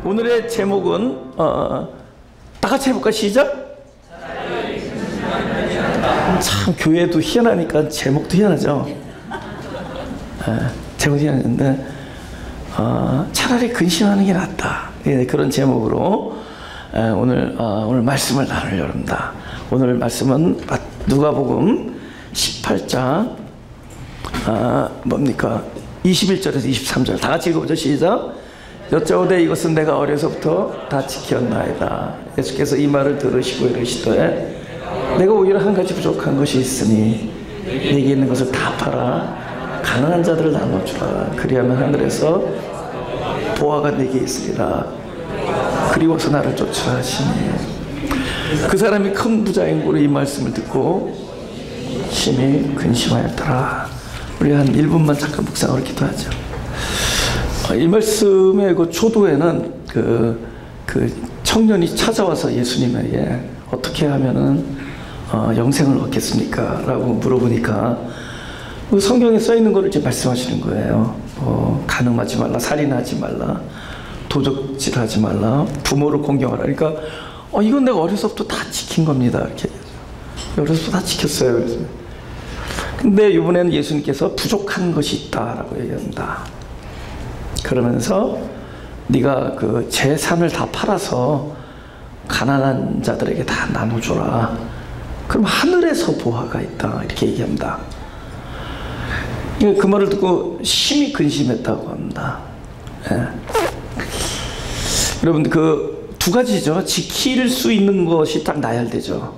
오늘의 제목은 다 같이 해볼까? 시작. 참 교회도 희한하니까 제목도 희한하죠. 제목도 희한한데 차라리 근심하는 게 낫다. 그런 제목으로 오늘 말씀을 나눌 여러분다. 오늘 말씀은 누가복음 18장 뭡니까? 21절에서 23절 다 같이 읽어보죠. 시작. 여짜오되 이것은 내가 어려서부터 다 지켰나이다. 예수께서 이 말을 들으시고 이르시되 내가 오히려 한 가지 부족한 것이 있으니 내게 있는 것을 다 팔아 가난한 자들을 나눠주라. 그리하면 하늘에서 보화가 내게 있으리라. 그리고서 나를 쫓으라 하시니 그 사람이 큰 부자인 고로 이 말씀을 듣고 심히 근심하였더라. 우리 한 1분만 잠깐 묵상을 기도하죠. 이 말씀의 그 초도에는 그 청년이 찾아와서 예수님에게 어떻게 하면은 영생을 얻겠습니까? 라고 물어보니까 그 성경에 써 있는 거를 이제 말씀하시는 거예요. 간음하지 말라, 살인하지 말라, 도적질하지 말라, 부모를 공경하라. 그러니까 이건 내가 어려서부터 다 지킨 겁니다. 이렇게 어려서부터 다 지켰어요. 그래서. 근데 이번에는 예수님께서 부족한 것이 있다라고 얘기합니다. 그러면서 네가 그 재산을 다 팔아서 가난한 자들에게 다 나눠줘라. 그럼 하늘에서 보화가 있다. 이렇게 얘기합니다. 그 말을 듣고 심히 근심했다고 합니다. 여러분 그 두 가지죠. 지킬 수 있는 것이 딱 나열되죠.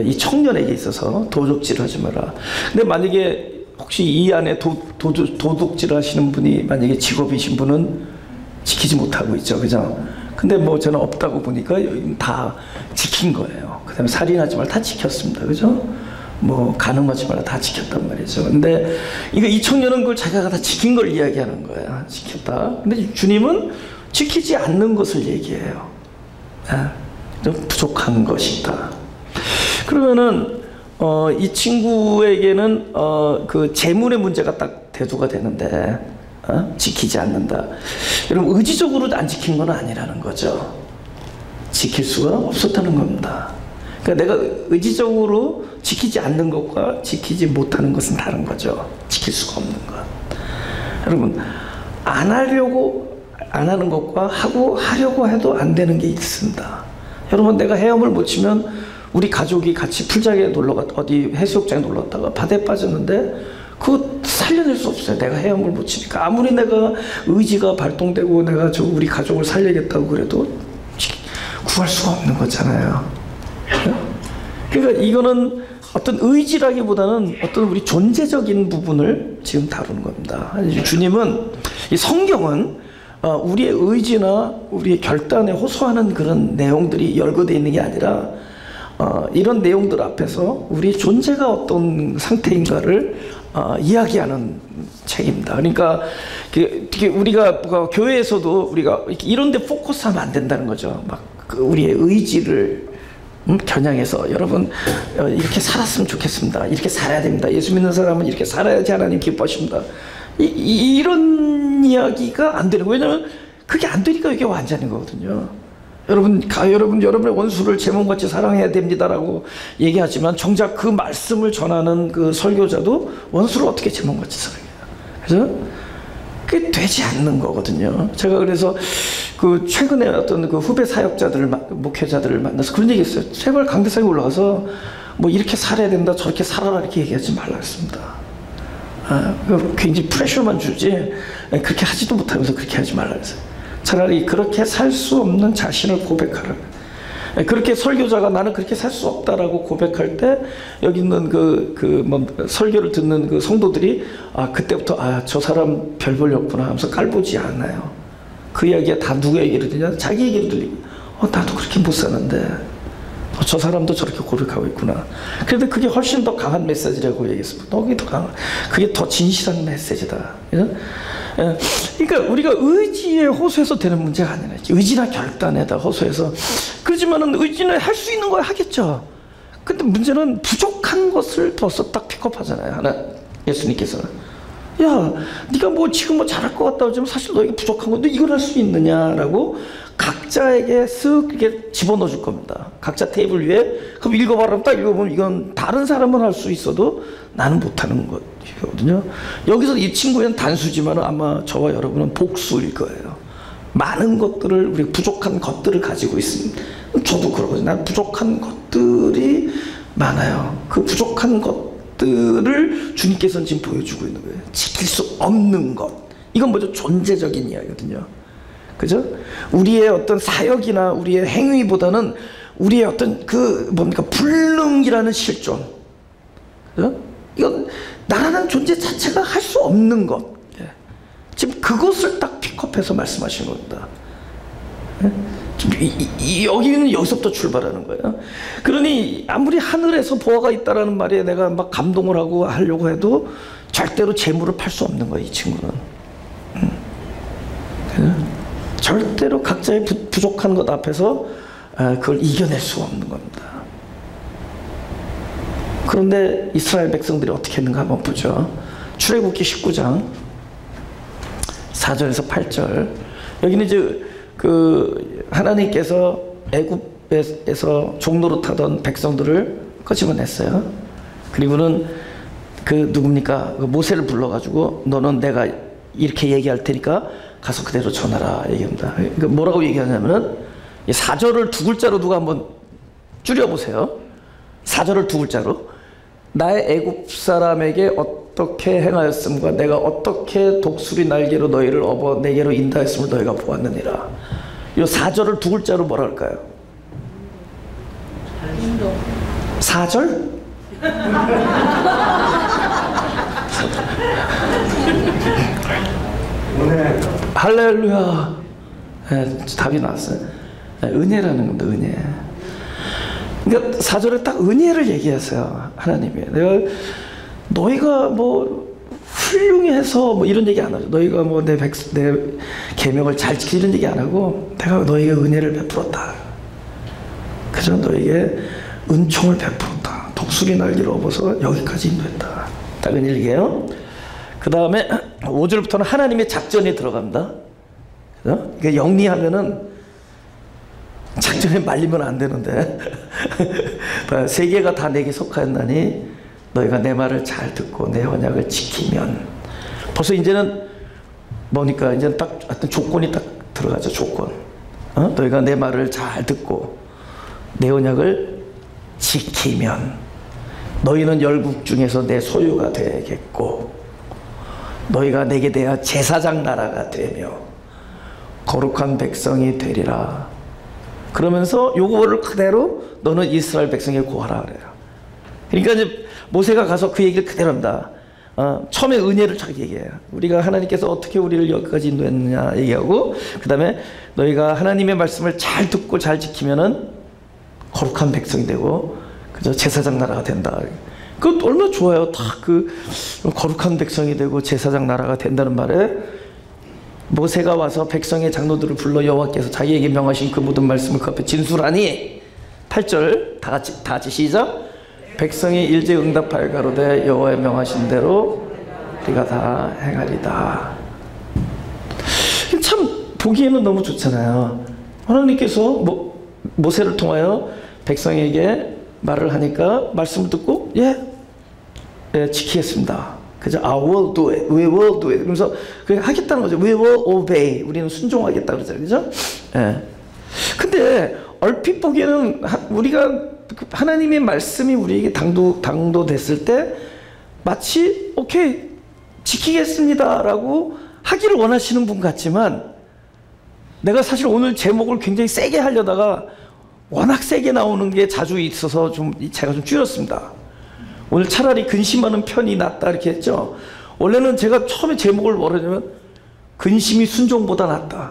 이 청년에게 있어서 도둑질 하지 마라. 근데 만약에 혹시 이 안에 도둑질 하시는 분이 만약에 직업이신 분은 지키지 못하고 있죠. 그죠? 근데 뭐 저는 없다고 보니까 다 지킨 거예요. 그 다음에 살인하지 말라 다 지켰습니다. 그죠? 뭐 간음하지 말라 다 지켰단 말이죠. 근데 이 청년은 그걸 자기가 다 지킨 걸 이야기하는 거야. 지켰다. 근데 주님은 지키지 않는 것을 얘기해요. 좀 부족한 것이다. 그러면은 이 친구에게는 그 재물의 문제가 딱 대두가 되는데 지키지 않는다. 여러분 의지적으로 안 지킨 건 아니라는 거죠. 지킬 수가 없었다는 겁니다. 그러니까 내가 의지적으로 지키지 않는 것과 지키지 못하는 것은 다른 거죠. 지킬 수가 없는 것. 여러분 안 하는 것과 하려고 해도 안 되는 게 있습니다. 여러분 내가 헤엄을 못 치면 우리 가족이 같이 풀장에 어디 해수욕장에 놀러 갔다가 바다에 빠졌는데 그거 살려낼 수 없어요. 내가 헤엄을 못 치니까. 아무리 내가 의지가 발동되고 내가 우리 가족을 살리겠다고 그래도 구할 수가 없는 거잖아요. 그러니까 이거는 어떤 의지라기보다는 어떤 우리 존재적인 부분을 지금 다루는 겁니다. 주님은 이 성경은 우리의 의지나 우리의 결단에 호소하는 그런 내용들이 열거되어 있는 게 아니라 이런 내용들 앞에서 우리의 존재가 어떤 상태인가를 이야기하는 책입니다. 그러니까 우리가 교회에서도 우리가 이런 데 포커스하면 안 된다는 거죠. 막 우리의 의지를 겨냥해서 여러분 이렇게 살았으면 좋겠습니다. 이렇게 살아야 됩니다. 예수 믿는 사람은 이렇게 살아야지 하나님 기뻐하십니다. 이런 이야기가 안 되는 거예요. 왜냐하면 그게 안 되니까 이게 완전인 거거든요. 여러분의 원수를 제 몸같이 사랑해야 됩니다라고 얘기하지만 정작 그 말씀을 전하는 그 설교자도 원수를 어떻게 제 몸같이 사랑해요. 그래서 그게 되지 않는 거거든요. 제가 그래서 그 최근에 어떤 그 후배 사역자들을 목회자들을 만나서 그런 얘기했어요. 제발 강대상에 올라가서 뭐 이렇게 살아야 된다 저렇게 살아라 이렇게 얘기하지 말라 했습니다. 굉장히 프레셔만 주지 그렇게 하지도 못하면서 그렇게 하지 말라 그랬어요. 차라리 그렇게 살 수 없는 자신을 고백하라. 그렇게 설교자가 나는 그렇게 살 수 없다라고 고백할 때 여기 있는 설교를 듣는 그 성도들이 그때부터 저 사람 별 볼일 없구나 하면서 깔보지 않아요. 그 이야기가 다 누구 얘기를 듣냐? 자기 얘기를 들리고 나도 그렇게 못 사는데 저 사람도 저렇게 고백하고 있구나. 그런데 그게 훨씬 더 강한 메시지라고 얘기했습니다. 그게 더 진실한 메시지다. 그러니까 우리가 의지에 호소해서 되는 문제가 아니라 의지나 결단에다 호소해서 그렇지만은 의지는 할 수 있는 걸 하겠죠. 근데 문제는 부족한 것을 벌써 딱 픽업하잖아요. 예수님께서는 야, 네가 뭐 지금 뭐 잘할 것 같다 하지만 사실 너에게 부족한 건데 이걸 할 수 있느냐라고 각자에게 쓱 이렇게 집어넣어 줄 겁니다. 각자 테이블 위에. 그럼 읽어봐라. 딱 읽어보면 이건 다른 사람은 할 수 있어도 나는 못하는 것이거든요. 여기서 이 친구는 단수지만 아마 저와 여러분은 복수일 거예요. 많은 것들을, 우리 부족한 것들을 가지고 있습니다. 저도 그러거든요. 난 부족한 것들이 많아요. 그 부족한 것들을 주님께서는 지금 보여주고 있는 거예요. 지킬 수 없는 것. 이건 뭐죠? 존재적인 이야기거든요. 그죠? 우리의 어떤 사역이나 우리의 행위보다는 우리의 어떤 그 뭡니까? 불능이라는 실존. 그죠? 이건 나라는 존재 자체가 할 수 없는 것. 예. 지금 그것을 딱 픽업해서 말씀하시는 겁니다. 예? 여기는 여기서부터 출발하는 거예요. 그러니 아무리 하늘에서 보아가 있다라는 말에 내가 막 감동을 하고 하려고 해도 절대로 재물을 팔 수 없는 거예요, 이 친구는. 절대로 각자의 부족한 것 앞에서 그걸 이겨낼 수가 없는 겁니다. 그런데 이스라엘 백성들이 어떻게 했는가 한번 보죠. 출애굽기 19장 4절에서 8절. 여기는 이제 그 하나님께서 애굽에서 종로로 타던 백성들을 끄집어냈어요. 그리고는 그 누굽니까? 그 모세를 불러가지고 너는 내가 이렇게 얘기할 테니까 가서 그대로 전하라 얘기합니다. 그러니까 뭐라고 얘기하냐면은 4절을 두 글자로 누가 한번 줄여보세요. 4절을 두 글자로. 나의 애굽 사람에게 어떻게 행하였음과 내가 어떻게 독수리 날개로 너희를 업어 내게로 인도하였음을 너희가 보았느니라. 이 4절을 두 글자로 뭐라 할까요? 4절? 은혜. 할렐루야. 네, 답이 나왔어요. 네, 은혜라는 겁니다. 은혜. 그러니까 4절에 딱 은혜를 얘기하세요. 하나님이. 너희가 뭐 훌륭해서 뭐 이런 얘기 안 하죠. 너희가 뭐 내 계명을 잘 지키지 이런 얘기 안 하고 내가 너희에게 은혜를 베풀었다. 그저 너희에게 은총을 베풀었다. 독수리 날개로 업어서 여기까지 인도했다. 딱 은혜예요. 그 다음에 5절부터는 하나님의 작전이 들어갑니다. 그러니까 영리하면은 작전에 말리면 안 되는데 세계가 다 내게 속하였나니 너희가 내 말을 잘 듣고 내 언약을 지키면. 벌써 이제는 뭐니까 이제는 딱 어떤 조건이 딱 들어가죠. 조건. 너희가 내 말을 잘 듣고 내 언약을 지키면 너희는 열국 중에서 내 소유가 되겠고 너희가 내게 대하여 제사장 나라가 되며 거룩한 백성이 되리라. 그러면서 요거를 그대로 너는 이스라엘 백성에게 고하라 그래요. 그러니까 이제 모세가 가서 그 얘기를 그대로 합니다. 처음에 은혜를 잘 얘기해요. 우리가 하나님께서 어떻게 우리를 여기까지 인도했느냐 얘기하고, 그 다음에 너희가 하나님의 말씀을 잘 듣고 잘 지키면은 거룩한 백성이 되고 그저 제사장 나라가 된다. 그것 얼마나 좋아요. 다 그 거룩한 백성이 되고 제사장 나라가 된다는 말에 모세가 와서 백성의 장로들을 불러 여호와께서 자기에게 명하신 그 모든 말씀을 그 앞에 진술하니 8절 다 같이 시작. 백성이 일제 응답하여 가로되 여호와의 명하신 대로 우리가 다 행하리다. 참 보기에는 너무 좋잖아요. 하나님께서 모세를 통하여 백성에게 말을 하니까 말씀을 듣고 예 지키겠습니다. 그죠? I will do it. We will do it. 그러면서 그냥 하겠다는 거죠. We will obey. 우리는 순종하겠다 그러잖아요. 그죠? 예. 근데 얼핏 보기에는 우리가 하나님의 말씀이 우리에게 당도됐을 때 마치 오케이 지키겠습니다라고 하기를 원하시는 분 같지만, 내가 사실 오늘 제목을 굉장히 세게 하려다가 워낙 세게 나오는 게 자주 있어서 제가 좀 줄였습니다. 오늘 차라리 근심하는 편이 낫다 이렇게 했죠. 원래는 제가 처음에 제목을 뭐라 하냐면 근심이 순종보다 낫다.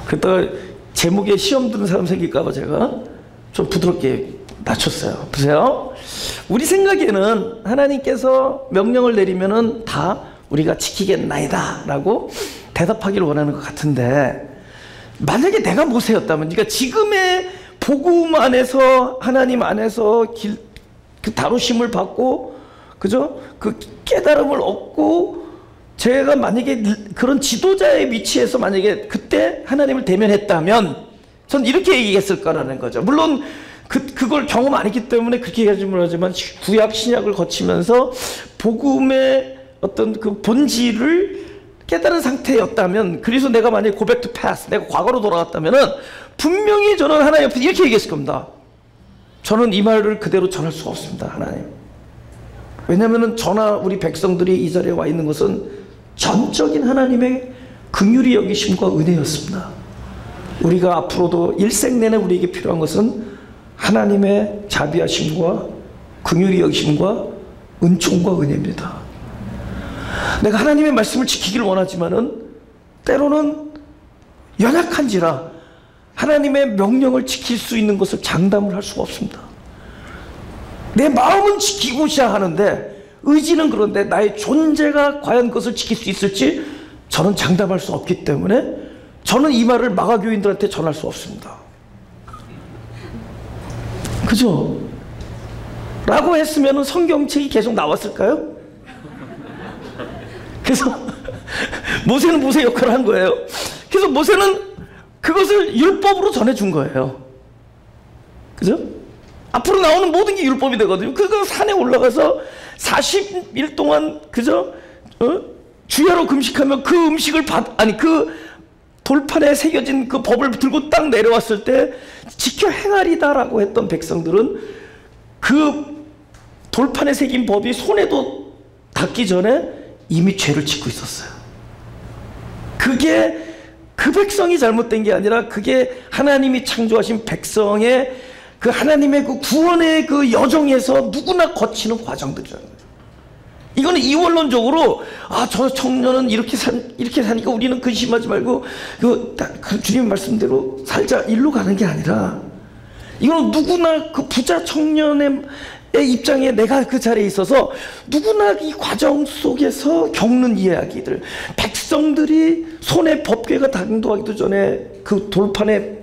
그러다가 제목에 시험 드는 사람 생길까 봐 제가 좀 부드럽게 낮췄어요. 보세요. 우리 생각에는 하나님께서 명령을 내리면은 다 우리가 지키겠나이다 라고 대답하기를 원하는 것 같은데, 만약에 내가 모세였다면, 그러니까 지금의 복음 안에서 하나님 안에서 그 다루심을 받고 그죠? 그 깨달음을 얻고 제가 만약에 그런 지도자의 위치에서 만약에 그때 하나님을 대면했다면 전 이렇게 얘기했을 거라는 거죠. 물론 그걸 경험 안 했기 때문에 그렇게 얘기하지 못하지만 구약 신약을 거치면서 복음의 어떤 그 본질을 깨달은 상태였다면, 그래서 내가 만약에 go back to past, 내가 과거로 돌아갔다면은 분명히 저는 하나님 앞에 이렇게 얘기했을 겁니다. 저는 이 말을 그대로 전할 수가 없습니다, 하나님. 왜냐하면 저나 우리 백성들이 이 자리에 와 있는 것은 전적인 하나님의 긍휼히 여기심과 은혜였습니다. 우리가 앞으로도 일생 내내 우리에게 필요한 것은 하나님의 자비하심과 긍휼히 여기심과 은총과 은혜입니다. 내가 하나님의 말씀을 지키기를 원하지만은 때로는 연약한지라 하나님의 명령을 지킬 수 있는 것을 장담을 할 수가 없습니다. 내 마음은 지키고자 하는데, 의지는 그런데 나의 존재가 과연 그것을 지킬 수 있을지 저는 장담할 수 없기 때문에 저는 이 말을 마가교인들한테 전할 수 없습니다. 그죠? 라고 했으면 성경책이 계속 나왔을까요? 그래서 모세는 모세 역할을 한 거예요. 그래서 모세는 그것을 율법으로 전해준 거예요. 그죠? 앞으로 나오는 모든 게 율법이 되거든요. 그거 산에 올라가서 40일 동안, 그죠? 주야로 금식하면 그 음식을 그 돌판에 새겨진 그 법을 들고 딱 내려왔을 때 지켜 행하리다라고 했던 백성들은 그 돌판에 새긴 법이 손에도 닿기 전에 이미 죄를 짓고 있었어요. 그게 그 백성이 잘못된 게 아니라 그게 하나님이 창조하신 백성의 그 하나님의 그 구원의 그 여정에서 누구나 거치는 과정들이라는 거예요. 이거는 이원론적으로 저 청년은 이렇게 사니까 우리는 근심하지 말고 그 주님 말씀대로 살자, 일로 가는 게 아니라, 이거는 누구나 그 부자 청년의 입장에 내가 그 자리에 있어서 누구나 이 과정 속에서 겪는 이야기들, 백성들이 손에 법궤가 당도하기도 전에 그 돌판에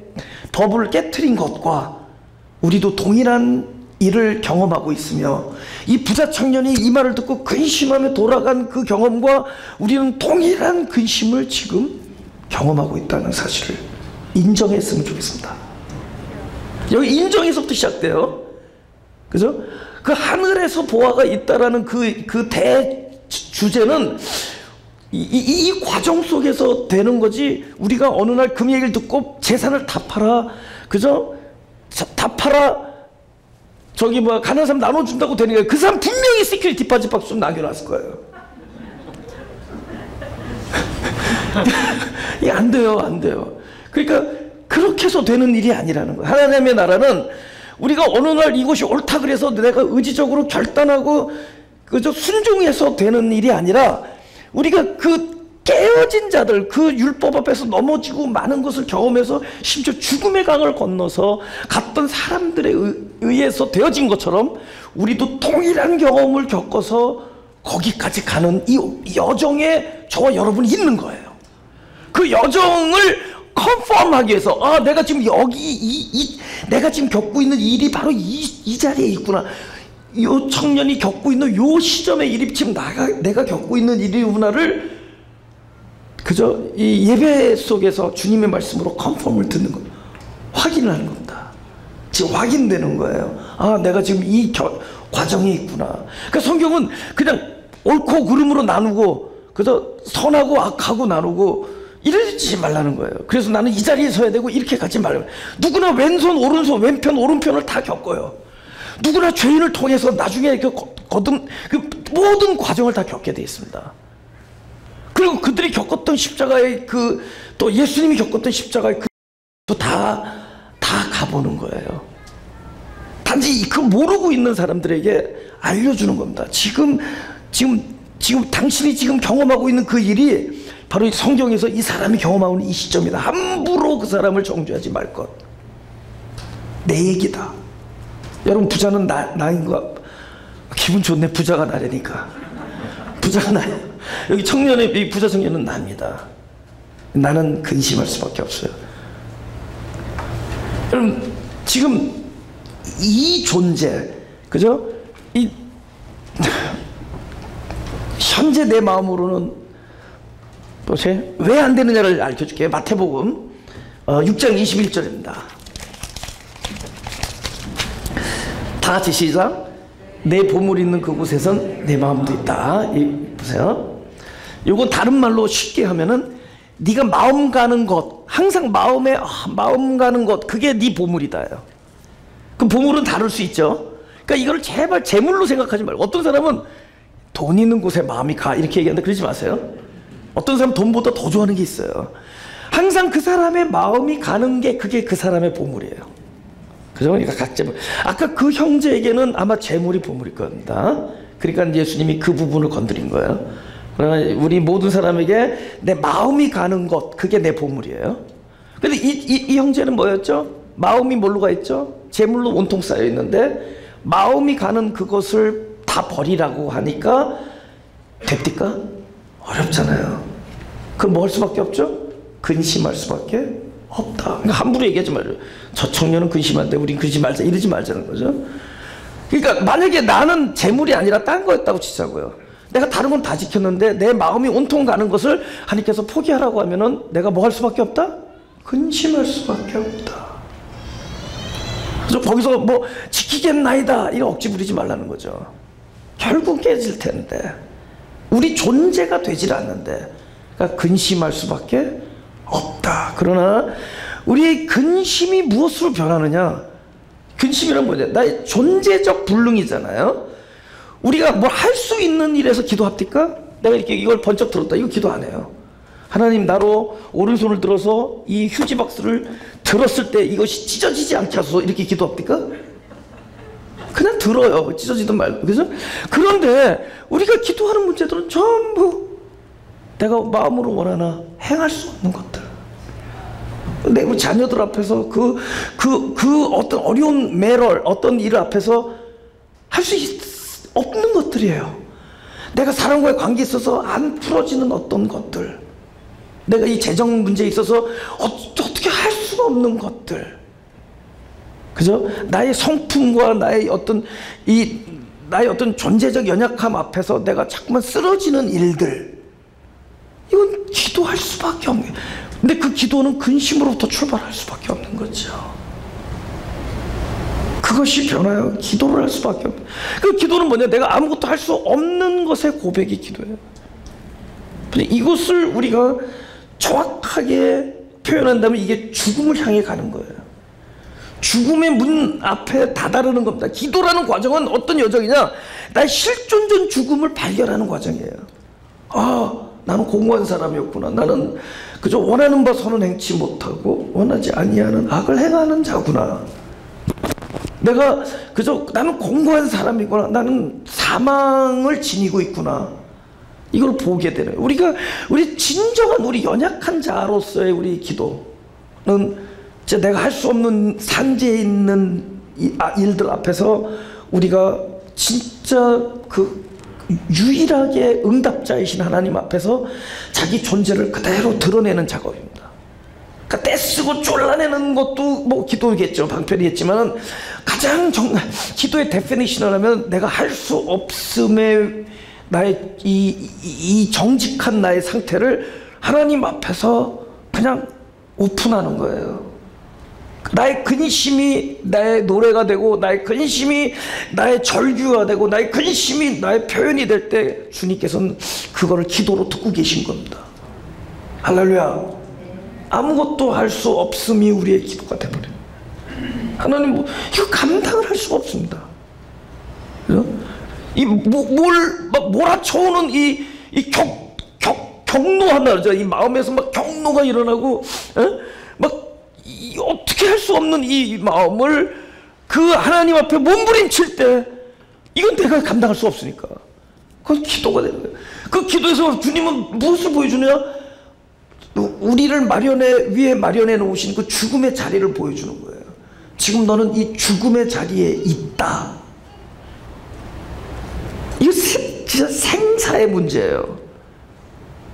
법을 깨트린 것과 우리도 동일한 일을 경험하고 있으며, 이 부자 청년이 이 말을 듣고 근심하며 돌아간 그 경험과 우리는 동일한 근심을 지금 경험하고 있다는 사실을 인정했으면 좋겠습니다. 여기 인정에서부터 시작돼요. 그죠? 그 하늘에서 보아가 있다라는 그 대주제는 이 과정 속에서 되는 거지, 우리가 어느 날 그 얘기를 듣고 재산을 다 팔아, 그죠? 다 팔아, 저기 가난한 사람 나눠준다고 되는 거예요. 그 사람 분명히 시큐리티 디파짓 박수 남겨놨을 거예요. 이게 안 돼요, 안 돼요. 그러니까 그렇게 해서 되는 일이 아니라는 거예요. 하나님의 나라는 우리가 어느 날 이것이 옳다 그래서 내가 의지적으로 결단하고 그저 순종해서 되는 일이 아니라, 우리가 그 깨어진 자들, 그 율법 앞에서 넘어지고 많은 것을 경험해서 심지어 죽음의 강을 건너서 갔던 사람들에 의해서 되어진 것처럼 우리도 동일한 경험을 겪어서 거기까지 가는 이 여정에 저와 여러분이 있는 거예요. 그 여정을 컨펌하기 위해서 내가 지금 여기 내가 지금 겪고 있는 일이 바로 이 자리에 있구나, 요 청년이 겪고 있는 요 시점의 일이 지금 내가 겪고 있는 일이구나를 그저 이 예배 속에서 주님의 말씀으로 컨펌을 듣는 것, 확인을 하는 겁니다. 지금 확인되는 거예요. 내가 지금 이 과정에 있구나. 그러니까 성경은 그냥 옳고 그름으로 나누고, 그저 선하고 악하고 나누고 이러지 말라는 거예요. 그래서 나는 이 자리에 서야 되고 이렇게 가지 말라는 거예요. 누구나 왼손 오른손 왼편 오른편을 다 겪어요. 누구나 죄인을 통해서 나중에 그 모든 과정을 다 겪게 되어 있습니다. 그리고 그들이 겪었던 십자가의 또 예수님이 겪었던 십자가의 다 가보는 거예요. 단지 그 모르고 있는 사람들에게 알려주는 겁니다. 지금 당신이 지금 경험하고 있는 그 일이 바로 성경에서 이 사람이 경험하고 있는 이 시점이다. 함부로 그 사람을 정죄하지 말 것. 내 얘기다. 여러분, 부자는 나인 거 기분 좋네. 부자가 나라니까. 부자가 나요. 여기 이 부자 청년은 납니다. 나는 근심할 수밖에 없어요. 여러분, 지금 이 존재, 그죠? 현재 내 마음으로는 보세요. 왜 안 되느냐를 알려줄게요. 마태복음 6장 21절입니다. 다 같이 시작. 내 보물 있는 그곳에선 내 마음도 있다. 보세요. 요거 다른 말로 쉽게 하면은 네가 마음 가는 곳, 항상 마음 가는 곳, 그게 네 보물이다. 그 보물은 다를 수 있죠. 그러니까 이거를 제발 재물로 생각하지 말고, 어떤 사람은 돈 있는 곳에 마음이 가 이렇게 얘기하는데 그러지 마세요. 어떤 사람은 돈보다 더 좋아하는 게 있어요. 항상 그 사람의 마음이 가는 게 그게 그 사람의 보물이에요. 그죠? 그러니까 각자 아까 그 형제에게는 아마 재물이 보물일 겁니다. 그러니까 예수님이 그 부분을 건드린 거예요. 그러나 우리 모든 사람에게 내 마음이 가는 것, 그게 내 보물이에요. 근데 이 형제는 뭐였죠? 마음이 뭘로 가 있죠? 재물로 온통 쌓여 있는데 마음이 가는 그것을 다 버리라고 하니까 됩니까? 어렵잖아요. 그럼 뭐 할 수밖에 없죠? 근심할 수밖에 없다. 그러니까 함부로 얘기하지 말죠. 저 청년은 근심한데 우린 그러지 말자, 이러지 말자는 거죠. 그러니까 만약에 나는 재물이 아니라 딴 거였다고 치자고요. 내가 다른 건 다 지켰는데 내 마음이 온통 가는 것을 하나님께서 포기하라고 하면은 내가 뭐 할 수밖에 없다? 근심할 수밖에 없다. 그래서 거기서 뭐 지키겠나이다 이거 억지 부리지 말라는 거죠. 결국 깨질 텐데 우리 존재가 되질 않는데, 그러니까 근심할 수밖에 없다. 그러나 우리의 근심이 무엇으로 변하느냐? 근심이란 뭐냐? 나의 존재적 불능이잖아요. 우리가 뭘 할 수 있는 일에서 기도합니까? 내가 이렇게 이걸 번쩍 들었다, 이거 기도 안 해요. 하나님, 나로 오른손을 들어서 이 휴지 박스를 들었을 때 이것이 찢어지지 않게 하소서, 이렇게 기도합니까? 그냥 들어요. 찢어지든 말든. 그죠? 그런데 우리가 기도하는 문제들은 전부 내가 마음으로 원하나 행할 수 없는 것들, 내 우리 자녀들 앞에서 그 어떤 어려운 매럴, 어떤 일 앞에서 할 수 없는 것들이에요. 내가 사람과의 관계에 있어서 안 풀어지는 어떤 것들, 내가 이 재정 문제에 있어서 어떻게 할 수가 없는 것들, 그죠? 나의 성품과 나의 어떤 존재적 연약함 앞에서 내가 자꾸만 쓰러지는 일들, 이건 기도할 수밖에 없는. 근데 그 기도는 근심으로부터 출발할 수밖에 없는 거죠. 그것이 변화요. 기도를 할 수밖에 없는. 그 기도는 뭐냐? 내가 아무것도 할 수 없는 것의 고백이 기도예요. 근데 이것을 우리가 정확하게 표현한다면 이게 죽음을 향해 가는 거예요. 죽음의 문 앞에 다다르는 겁니다. 기도라는 과정은 어떤 여정이냐? 나의 실존 죽음을 발견하는 과정이에요. 아, 나는 공고한 사람이었구나. 나는 그저 원하는 바 선은 행치 못하고 원하지 아니하는 악을 행하는 자구나. 내가 그저 나는 공고한 사람이구나. 나는 사망을 지니고 있구나. 이걸 보게 되는, 우리 진정한 우리 연약한 자로서의 우리 기도는 내가 할 수 없는 산재에 있는 일들 앞에서 우리가 진짜 그 유일하게 응답자이신 하나님 앞에서 자기 존재를 그대로 드러내는 작업입니다. 그러니까 떼쓰고 쫄라내는 것도 뭐 기도겠죠. 방편이겠지만 가장 기도의 데피니션을 하면 내가 할 수 없음의 나의 이 정직한 나의 상태를 하나님 앞에서 그냥 오픈하는 거예요. 나의 근심이 나의 노래가 되고, 나의 근심이 나의 절규가 되고, 나의 근심이 나의 표현이 될 때 주님께서는 그거를 기도로 듣고 계신 겁니다. 할렐루야. 아무것도 할 수 없음이 우리의 기도가 되버려요. 하나님, 이거 감당을 할 수가 없습니다. 그죠? 이 몰아쳐오는 이 경노한다 그러죠. 이 마음에서 막 경노가 일어나고, 어떻게 할 수 없는 이 마음을 그 하나님 앞에 몸부림칠 때 이건 내가 감당할 수 없으니까 그건 기도가 되는 거예요. 그 기도에서 주님은 무엇을 보여주느냐? 우리를 위에 마련해 놓으신 그 죽음의 자리를 보여주는 거예요. 지금 너는 이 죽음의 자리에 있다. 이거 진짜 생사의 문제예요.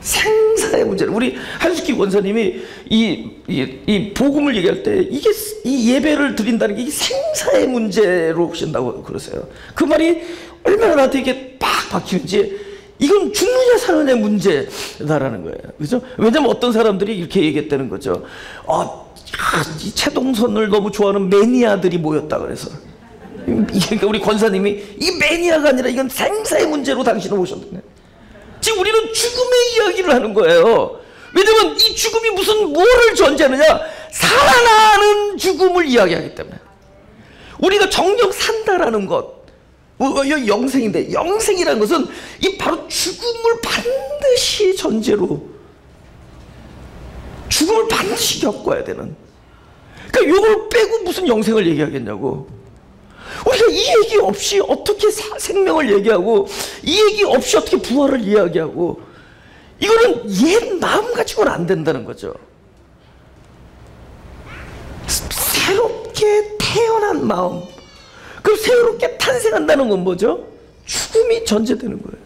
생사의 문제를 우리 한숙기 원사님이 이 복음을 얘기할 때 이게 이 예배를 드린다는 게 이게 생사의 문제로 보신다고 그러세요. 그 말이 얼마나 나한테 이게 팍 박히는지, 이건 죽느냐 사느냐 문제다라는 거예요. 그죠? 왜냐면 어떤 사람들이 이렇게 얘기했다는 거죠. 이 최동선을 너무 좋아하는 매니아들이 모였다 그래서. 그러니까 우리 권사님이 이 매니아가 아니라 이건 생사의 문제로 당신을 오셨네. 지금 우리는 죽음의 이야기를 하는 거예요. 왜냐면 이 죽음이 무슨 뭐를 전제하느냐? 살아나는 죽음을 이야기하기 때문에. 우리가 정녕 산다라는 것, 영생인데, 영생이라는 것은 이 바로 죽음을 반드시 전제로, 죽음을 반드시 겪어야 되는. 그러니까 이걸 빼고 무슨 영생을 얘기하겠냐고. 우리가 이 얘기 없이 어떻게 생명을 얘기하고, 이 얘기 없이 어떻게 부활을 이야기하고, 이거는 옛 마음 가지고는 안 된다는 거죠. 새롭게 태어난 마음, 그럼 새롭게 탄생한다는 건 뭐죠? 죽음이 전제되는 거예요.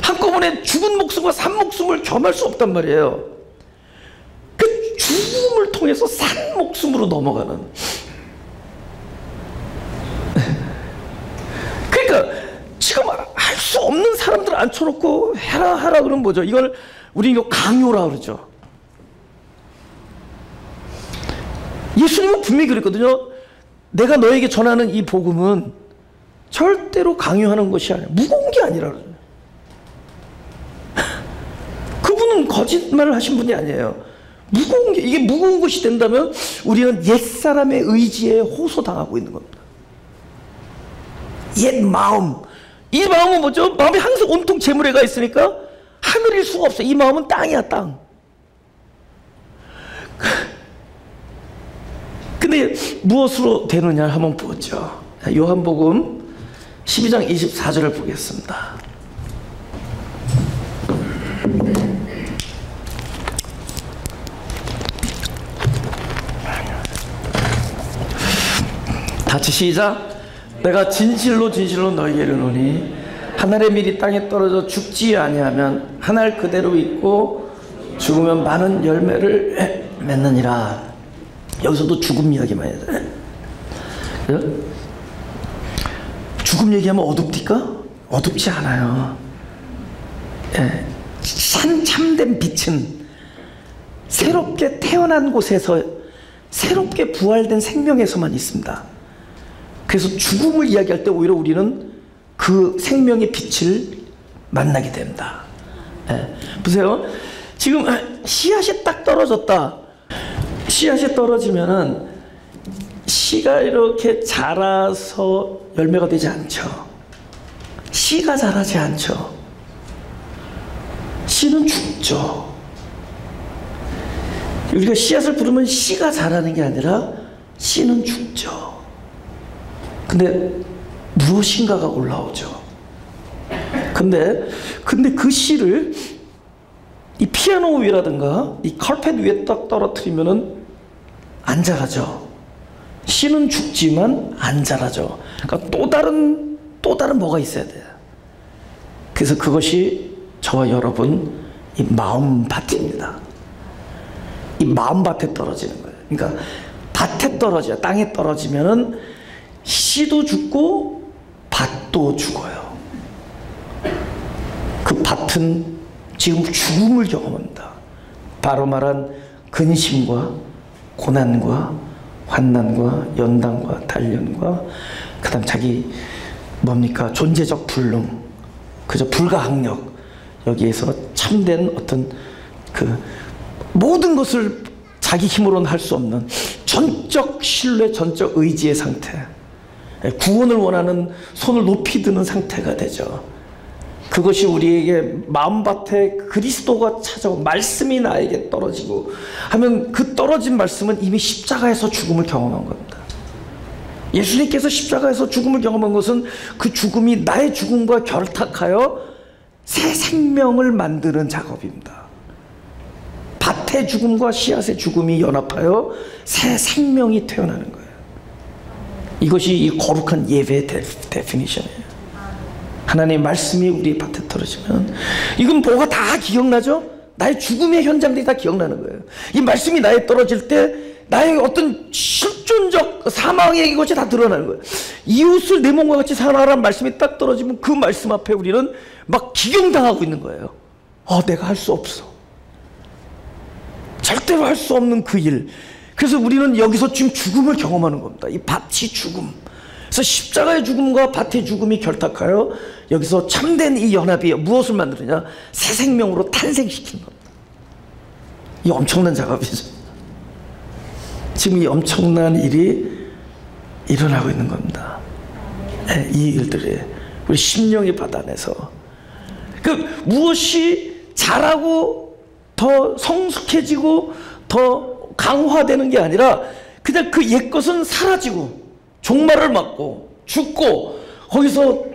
한꺼번에 죽은 목숨과 산 목숨을 겸할 수 없단 말이에요. 그 죽음을 통해서 산 목숨으로 넘어가는. 그러니까 지금 할 수 없는 사람들 앉혀놓고 해라 하라 그러면 뭐죠? 이걸 우리 이거 강요라 그러죠. 예수님은 분명히 그랬거든요. 내가 너에게 전하는 이 복음은 절대로 강요하는 것이 아니라, 무거운 게 아니라 그러죠. 그분은 거짓말을 하신 분이 아니에요. 무거운 게, 이게 무거운 것이 된다면 우리는 옛사람의 의지에 호소당하고 있는 겁니다. 옛 마음. 이 마음은 뭐죠? 마음이 항상 온통 재물에 가 있으니까 하늘일 수가 없어요. 이 마음은 땅이야, 땅. 근데 무엇으로 되느냐 한번 보죠. 요한복음 12장 24절을 보겠습니다. 같이 시작. 내가 진실로 진실로 너희에게 이르노니 한 알의 밀이 땅에 떨어져 죽지 아니하면 한 알 그대로 있고 죽으면 많은 열매를 맺느니라. 여기서도 죽음 이야기만 해야 돼. 죽음 얘기하면 어둡디까? 어둡지 않아요. 예. 참된 빛은 새롭게 태어난 곳에서, 새롭게 부활된 생명에서만 있습니다. 그래서 죽음을 이야기할 때 오히려 우리는 그 생명의 빛을 만나게 됩니다. 예. 보세요. 지금 씨앗이 딱 떨어졌다. 씨앗이 떨어지면은 씨가 이렇게 자라서 열매가 되지 않죠. 씨가 자라지 않죠. 씨는 죽죠. 우리가 씨앗을 부르면 씨가 자라는 게 아니라 씨는 죽죠. 근데 무엇인가가 올라오죠. 근데 그 씨를 이 피아노 위라든가 이 카펫 위에 딱 떨어뜨리면은 안 자라죠. 씨는 죽지만 안 자라죠. 그러니까 또 다른 뭐가 있어야 돼요. 그래서 그것이 저와 여러분 이 마음밭입니다. 이 마음밭에 떨어지는 거예요. 그러니까 밭에 떨어져요. 땅에 떨어지면은 씨도 죽고 밭도 죽어요. 그 밭은 지금 죽음을 경험합니다. 바로 말한 근심과 고난과 환난과 연단과 단련과 그다음 자기 뭡니까? 존재적 불능, 그저 불가항력, 여기에서 참된 어떤 그 모든 것을 자기 힘으로는 할 수 없는 전적 신뢰, 전적 의지의 상태, 구원을 원하는 손을 높이 드는 상태가 되죠. 그것이 우리에게 마음밭에 그리스도가 찾아오고 말씀이 나에게 떨어지고 하면 그 떨어진 말씀은 이미 십자가에서 죽음을 경험한 겁니다. 예수님께서 십자가에서 죽음을 경험한 것은 그 죽음이 나의 죽음과 결탁하여 새 생명을 만드는 작업입니다. 밭의 죽음과 씨앗의 죽음이 연합하여 새 생명이 태어나는 거예요. 이것이 이 거룩한 예배의 데피니션이에요. 하나님의 말씀이 우리 밭에 떨어지면 이건 뭐가 다 기억나죠? 나의 죽음의 현장들이 다 기억나는 거예요. 이 말씀이 나에 떨어질 때 나의 어떤 실존적 사망의 것이 다 드러나는 거예요. 이웃을 내 몸과 같이 사랑하라는 말씀이 딱 떨어지면 그 말씀 앞에 우리는 막 기경당하고 있는 거예요. 내가 할 수 없어. 절대로 할 수 없는 그 일. 그래서 우리는 여기서 지금 죽음을 경험하는 겁니다. 이 밭이 죽음. 그래서 십자가의 죽음과 밭의 죽음이 결탁하여 여기서 참된 이 연합이 무엇을 만드느냐? 새 생명으로 탄생시키는 겁니다. 이 엄청난 작업이죠. 지금 이 엄청난 일이 일어나고 있는 겁니다. 이 일들이 우리 심령의 바다 안에서 무엇이 자라고 더 성숙해지고 더 강화되는 게 아니라 그냥 그 옛것은 사라지고 종말을 맞고 죽고 거기서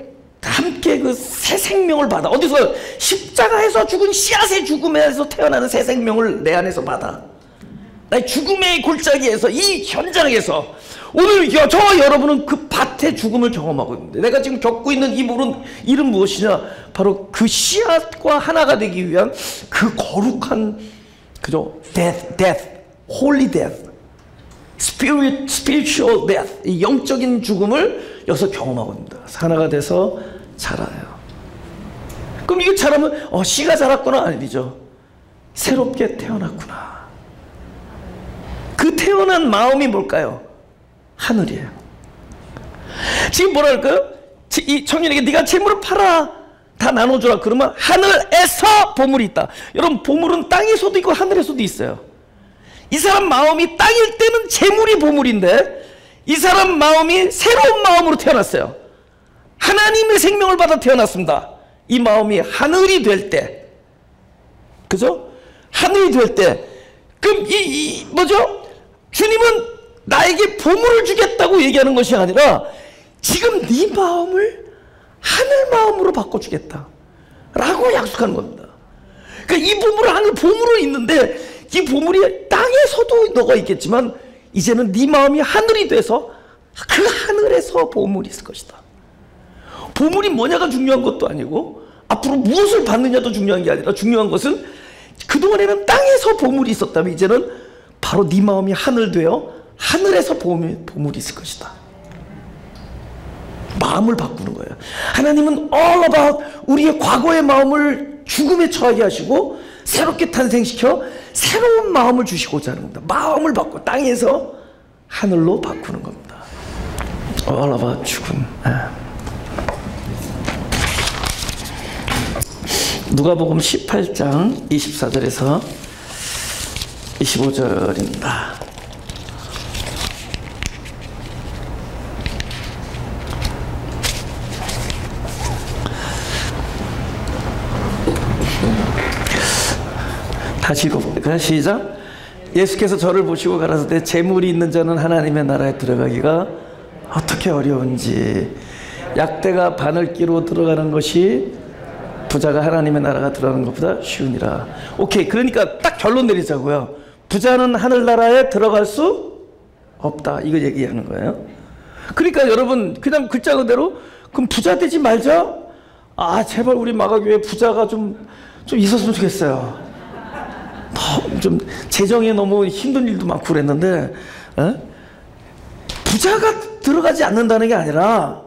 함께 그 새 생명을 받아. 어디서? 십자가에서 죽은 씨앗의 죽음에서 태어나는 새 생명을 내 안에서 받아. 나의 죽음의 골짜기에서, 이 현장에서 오늘 저와 여러분은 그 밭의 죽음을 경험하고 있는데, 내가 지금 겪고 있는 이 일은 무엇이냐? 바로 그 씨앗과 하나가 되기 위한 그 거룩한, 그죠? death, holy death, spiritual death, 이 영적인 죽음을 여기서 경험하고 있습니다. 하나가 돼서 자라요. 그럼 이게 자라면 씨가 자랐구나? 아니죠. 새롭게 태어났구나. 그 태어난 마음이 뭘까요? 하늘이에요. 지금 뭐라 할까요? 이 청년에게 네가 재물을 팔아 다 나눠주라 그러면 하늘에서 보물이 있다. 여러분, 보물은 땅에서도 있고 하늘에서도 있어요. 이 사람 마음이 땅일 때는 재물이 보물인데, 이 사람 마음이 새로운 마음으로 태어났어요. 하나님의 생명을 받아 태어났습니다. 이 마음이 하늘이 될 때, 그죠? 하늘이 될 때, 그럼 뭐죠? 주님은 나에게 보물을 주겠다고 얘기하는 것이 아니라 지금 네 마음을 하늘 마음으로 바꿔주겠다 라고 약속하는 겁니다. 그러니까 이 보물은 하늘 보물은 있는데, 이 보물이 땅에서도 너가 있겠지만 이제는 네 마음이 하늘이 돼서 그 하늘에서 보물이 있을 것이다. 보물이 뭐냐가 중요한 것도 아니고 앞으로 무엇을 받느냐도 중요한 게 아니라, 중요한 것은 그동안에는 땅에서 보물이 있었다면 이제는 바로 네 마음이 하늘 되어 하늘에서 보물이 있을 것이다. 마음을 바꾸는 거예요. 하나님은 all about 우리의 과거의 마음을 죽음에 처하게 하시고 새롭게 탄생시켜 새로운 마음을 주시고자 하는 겁니다. 마음을 바꿔 땅에서 하늘로 바꾸는 겁니다. all about 죽음. 누가복음 18장 24절에서 25절입니다. 다시 읽어볼까요? 시작. 예수께서 저를 보시고 가라사대 재물이 있는 자는 하나님의 나라에 들어가기가 어떻게 어려운지, 약대가 바늘기로 들어가는 것이 부자가 하나님의 나라가 들어가는 것보다 쉬우니라. 오케이, 그러니까 딱 결론 내리자고요. 부자는 하늘나라에 들어갈 수 없다, 이거 얘기하는 거예요. 그러니까 여러분, 그냥 글자 그대로 그럼 부자 되지 말자. 제발 우리 마가교회 부자가 좀 있었으면 좋겠어요. 좀 재정에 너무 힘든 일도 많고 그랬는데, 부자가 들어가지 않는다는 게 아니라,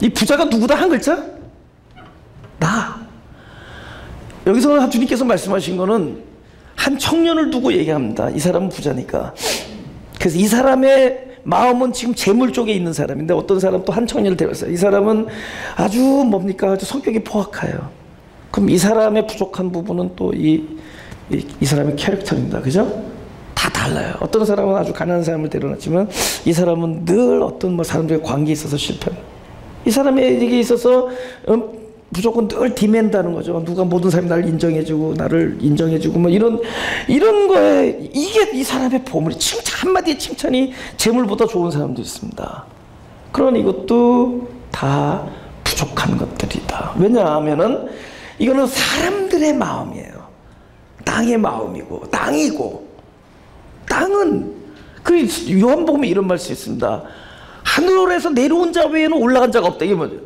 이 부자가 누구다? 한 글자? 나. 여기서 주님께서 말씀하신 거는 한 청년을 두고 얘기합니다. 이 사람은 부자니까. 그래서 이 사람의 마음은 지금 재물 쪽에 있는 사람인데, 어떤 사람 또 한 청년을 데려왔어요. 이 사람은 아주 뭡니까? 아주 성격이 포악해요. 그럼 이 사람의 부족한 부분은 또 이 사람의 캐릭터입니다. 그죠? 다 달라요. 어떤 사람은 아주 가난한 사람을 데려놨지만 이 사람은 늘 어떤 사람들과 관계에 있어서 실패해요. 이 사람에게 있어서 무조건 늘 디맨드하는 거죠. 누가 모든 사람이 나를 인정해주고 나를 인정해주고 뭐 이런 거에, 이게 이 사람의 보물이, 한마디의 칭찬이 재물보다 좋은 사람도 있습니다. 그러니 이것도 다 부족한 것들이다. 왜냐하면은 이거는 사람들의 마음이에요. 땅의 마음이고 땅은 그 요한복음에 이런 말씀이 있습니다. 하늘에서 내려온 자 외에는 올라간 자가 없다. 이게 뭐죠?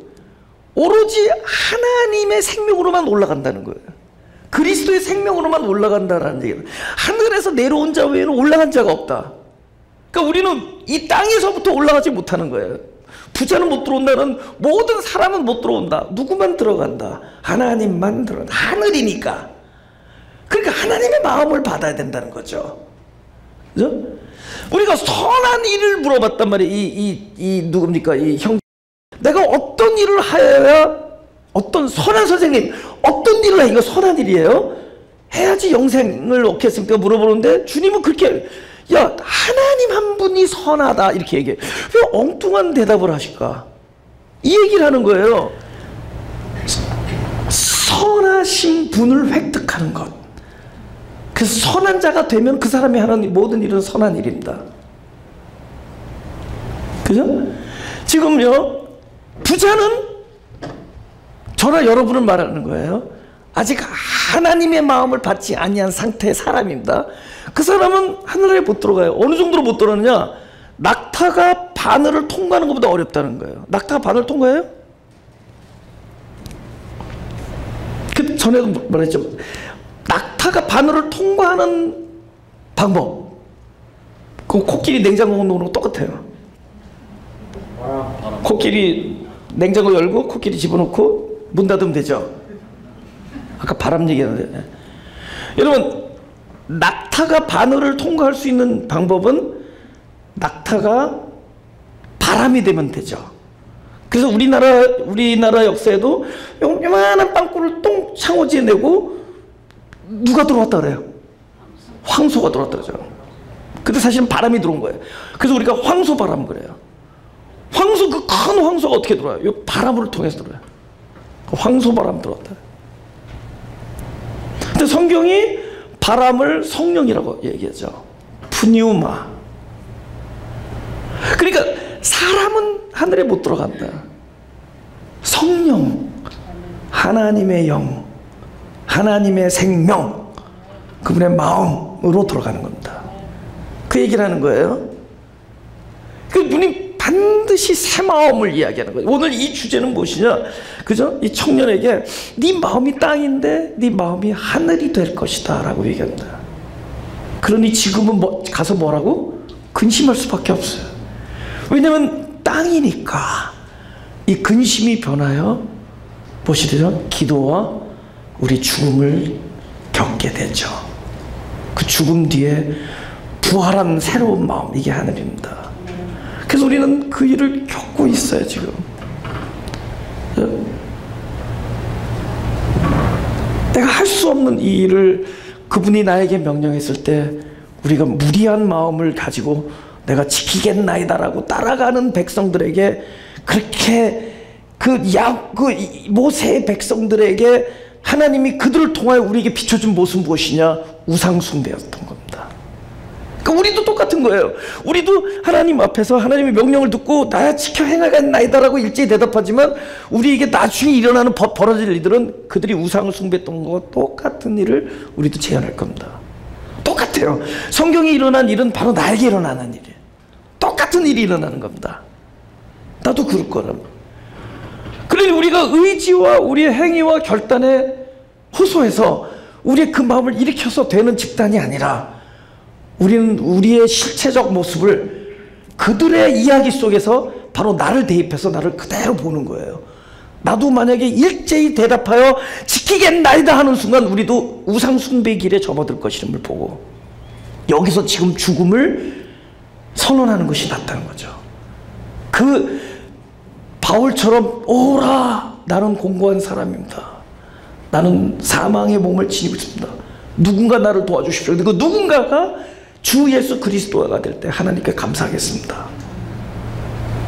오로지 하나님의 생명으로만 올라간다는 거예요. 그리스도의 생명으로만 올라간다라는 얘기예요. 하늘에서 내려온 자 외에는 올라간 자가 없다. 그러니까 우리는 이 땅에서부터 올라가지 못하는 거예요. 부자는 못 들어온다는, 모든 사람은 못 들어온다. 누구만 들어간다? 하나님만 들어간다. 하늘이니까. 그러니까 하나님의 마음을 받아야 된다는 거죠. 그죠? 우리가 선한 일을 물어봤단 말이에요. 누굽니까? 이 형. 내가 어떤 일을 하여야, 어떤 선한 선생님, 어떤 일을 해? 이거 선한 일이에요? 해야지 영생을 얻겠습니까? 물어보는데 주님은 그렇게, 야, 하나님 한 분이 선하다 이렇게 얘기해. 왜 엉뚱한 대답을 하실까? 이 얘기를 하는 거예요. 선하신 분을 획득하는 것. 그래서 선한 자가 되면 그 사람이 하는 모든 일은 선한 일입니다. 그죠? 지금요, 부자는 저나 여러분을 말하는 거예요. 아직 하나님의 마음을 받지 아니한 상태의 사람입니다. 그 사람은 하늘에 못 들어가요. 어느 정도로 못 들어가느냐? 낙타가 바늘을 통과하는 것보다 어렵다는 거예요. 낙타가 바늘을 통과해요? 그 전에도 말했죠. 낙타가 바늘을 통과하는 방법, 그 코끼리 냉장고 넣는 거랑 똑같아요. 코끼리 냉장고 열고 코끼리 집어넣고 문 닫으면 되죠. 아까 바람 얘기했는데, 여러분, 낙타가 바늘을 통과할 수 있는 방법은 낙타가 바람이 되면 되죠. 그래서 우리나라 역사에도 요만한 빵꾸를 똥 창호지에 내고 누가 들어왔다 그래요? 황소가 들어왔다 그러죠. 근데 사실은 바람이 들어온 거예요. 그래서 우리가 황소바람 그래요. 황소, 그 큰 황소가 어떻게 들어와요? 이 바람을 통해서 들어와요. 황소바람 들어왔다. 근데 성경이 바람을 성령이라고 얘기하죠. 푸뉴마. 그러니까 사람은 하늘에 못 들어간다. 성령, 하나님의 영, 하나님의 생명, 그분의 마음으로 들어가는 겁니다. 그 얘기를 하는 거예요. 그 분이 반드시 새 마음을 이야기하는 거예요. 오늘 이 주제는 무엇이냐? 그죠? 이 청년에게 네 마음이 땅인데 네 마음이 하늘이 될 것이다 라고 얘기합니다. 그러니 지금은 가서 뭐라고? 근심할 수밖에 없어요. 왜냐면 땅이니까 이 근심이 변하여 무엇이 되죠? 기도와 우리 죽음을 겪게 되죠. 그 죽음 뒤에 부활한 새로운 마음, 이게 하늘입니다. 그래서 우리는 그 일을 겪고 있어요 지금. 내가 할 수 없는 이 일을 그분이 나에게 명령했을 때 우리가 무리한 마음을 가지고 내가 지키겠나이다라고 따라가는 백성들에게, 그렇게 그 모세의 백성들에게 하나님이 그들을 통하여 우리에게 비춰준 모습은 무엇이냐? 우상숭배였던 겁니다. 그러니까 우리도 똑같은 거예요. 우리도 하나님 앞에서 하나님의 명령을 듣고 나야 지켜 행하겠나이다라고 일제히 대답하지만 우리에게 나중에 일어나는 벌어질 일들은 그들이 우상을 숭배했던 것과 똑같은 일을 우리도 재현할 겁니다. 똑같아요. 성경에 일어난 일은 바로 나에게 일어나는 일이에요. 똑같은 일이 일어나는 겁니다. 나도 그럴 거랍니다. 그러니 우리가 의지와 우리의 행위와 결단에 호소해서 우리의 그 마음을 일으켜서 되는 집단이 아니라, 우리는 우리의 실체적 모습을 그들의 이야기 속에서 바로 나를 대입해서 나를 그대로 보는 거예요. 나도 만약에 일제히 대답하여 지키겠나이다 하는 순간 우리도 우상숭배 길에 접어들 것임을 보고 여기서 지금 죽음을 선언하는 것이 낫다는 거죠. 그 바울처럼 오라, 나는 공고한 사람입니다. 나는 사망의 몸을 지니고 있습니다. 누군가 나를 도와주십시오. 그 누군가가 주 예수 그리스도가 될 때 하나님께 감사하겠습니다.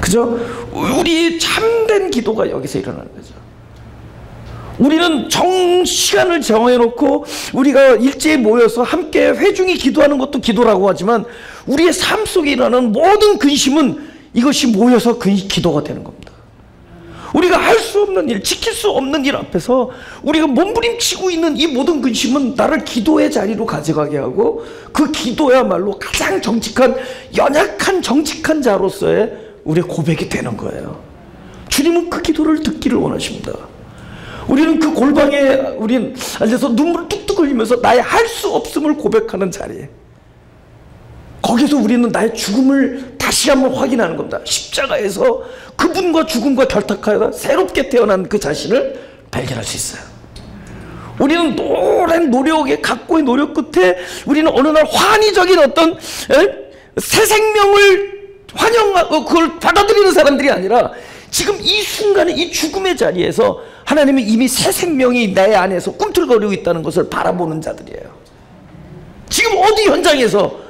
그죠? 우리 참된 기도가 여기서 일어나는 거죠. 우리는 시간을 정해놓고 우리가 일제히 모여서 함께 회중이 기도하는 것도 기도라고 하지만 우리의 삶 속에 일어나는 모든 근심은 이것이 모여서 기도가 되는 겁니다. 우리가 할 수 없는 일, 지킬 수 없는 일 앞에서 우리가 몸부림치고 있는 이 모든 근심은 나를 기도의 자리로 가져가게 하고 그 기도야말로 가장 정직한, 연약한 정직한 자로서의 우리의 고백이 되는 거예요. 주님은 그 기도를 듣기를 원하십니다. 우리는 그 골방에 우린 앉아서 눈물을 뚝뚝 흘리면서 나의 할 수 없음을 고백하는 자리에, 거기서 우리는 나의 죽음을 다시 한번 확인하는 겁니다. 십자가에서 그분과 죽음과 결탁하여 새롭게 태어난 그 자신을 발견할 수 있어요. 우리는 오랜 노력에, 각고의 노력 끝에 우리는 어느 날 환희적인 어떤 새 생명을 환영하고 그걸 받아들이는 사람들이 아니라 지금 이 순간에 이 죽음의 자리에서 하나님은 이미 새 생명이 내 안에서 꿈틀거리고 있다는 것을 바라보는 자들이에요. 지금 어디 현장에서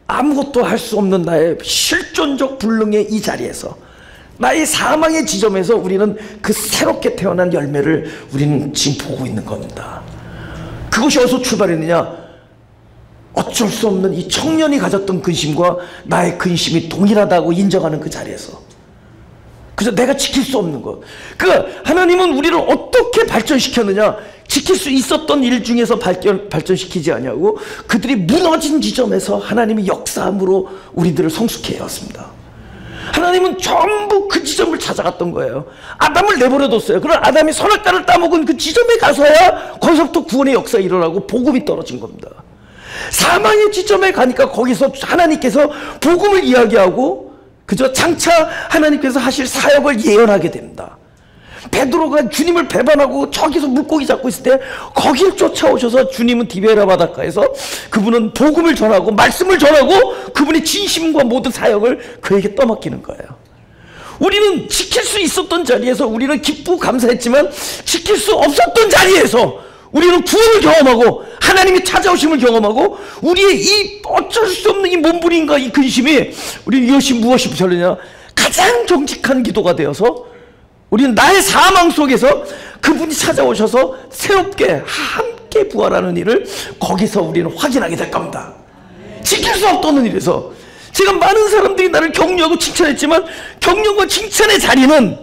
아무것도 할 수 없는 나의 실존적 불능의 이 자리에서, 나의 사망의 지점에서 우리는 그 새롭게 태어난 열매를 우리는 지금 보고 있는 겁니다. 그것이 어디서 출발했느냐? 어쩔 수 없는 이 청년이 가졌던 근심과 나의 근심이 동일하다고 인정하는 그 자리에서, 그래서 내가 지킬 수 없는 것. 하나님은 우리를 어떻게 발전시켰느냐? 지킬 수 있었던 일 중에서 발전시키지 않냐고, 그들이 무너진 지점에서 하나님이 역사함으로 우리들을 성숙해 왔습니다. 하나님은 전부 그 지점을 찾아갔던 거예요. 아담을 내버려뒀어요. 그럼 아담이 선악과를 따먹은 그 지점에 가서야 거기서부터 구원의 역사가 일어나고 복음이 떨어진 겁니다. 사망의 지점에 가니까 거기서 하나님께서 복음을 이야기하고 그저 장차 하나님께서 하실 사역을 예언하게 됩니다. 베드로가 주님을 배반하고 저기서 물고기 잡고 있을 때 거길 쫓아오셔서 주님은 디베라 바닷가에서 그분은 복음을 전하고 말씀을 전하고 그분의 진심과 모든 사역을 그에게 떠맡기는 거예요. 우리는 지킬 수 있었던 자리에서 우리는 기쁘고 감사했지만, 지킬 수 없었던 자리에서 우리는 구원을 경험하고 하나님의 찾아오심을 경험하고 우리의 이 어쩔 수 없는 이 몸부림과 이 근심이 우리 이것이 무엇이 별로냐? 가장 정직한 기도가 되어서 우리는 나의 사망 속에서 그분이 찾아오셔서 새롭게 함께 부활하는 일을 거기서 우리는 확인하게 될 겁니다. 지킬 수 없던 일에서 제가 많은 사람들이 나를 격려하고 칭찬했지만, 격려와 칭찬의 자리는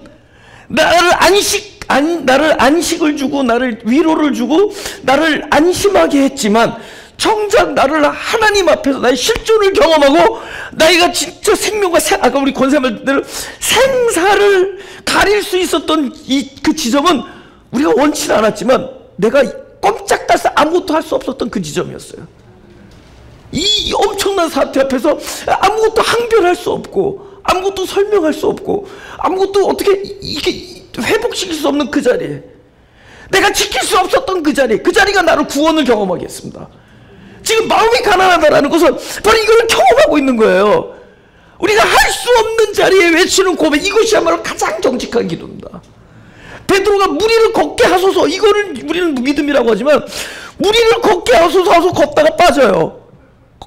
나를 안식을 주고 나를 위로를 주고 나를 안심하게 했지만, 정작 나를 하나님 앞에서 나의 실존을 경험하고 나이가 진짜 생명과 아까 우리 권사님들 생사를 가릴 수 있었던 그 지점은 우리가 원치는 않았지만 내가 꼼짝달싹 아무것도 할 수 없었던 그 지점이었어요. 이 엄청난 사태 앞에서 아무것도 항변할 수 없고 아무것도 설명할 수 없고 아무것도 어떻게 이게 회복시킬 수 없는 그 자리에, 내가 지킬 수 없었던 그 자리가 나를 구원을 경험하게 했습니다. 지금 마음이 가난하다라는 것은 바로 이걸 경험하고 있는 거예요. 우리가 할 수 없는 자리에 외치는 고백, 이것이야말로 가장 정직한 기도입니다. 베드로가 무리를 걷게 하소서, 이거를 우리는 믿음이라고 하지만 무리를 걷게 하소서 하고 걷다가 빠져요.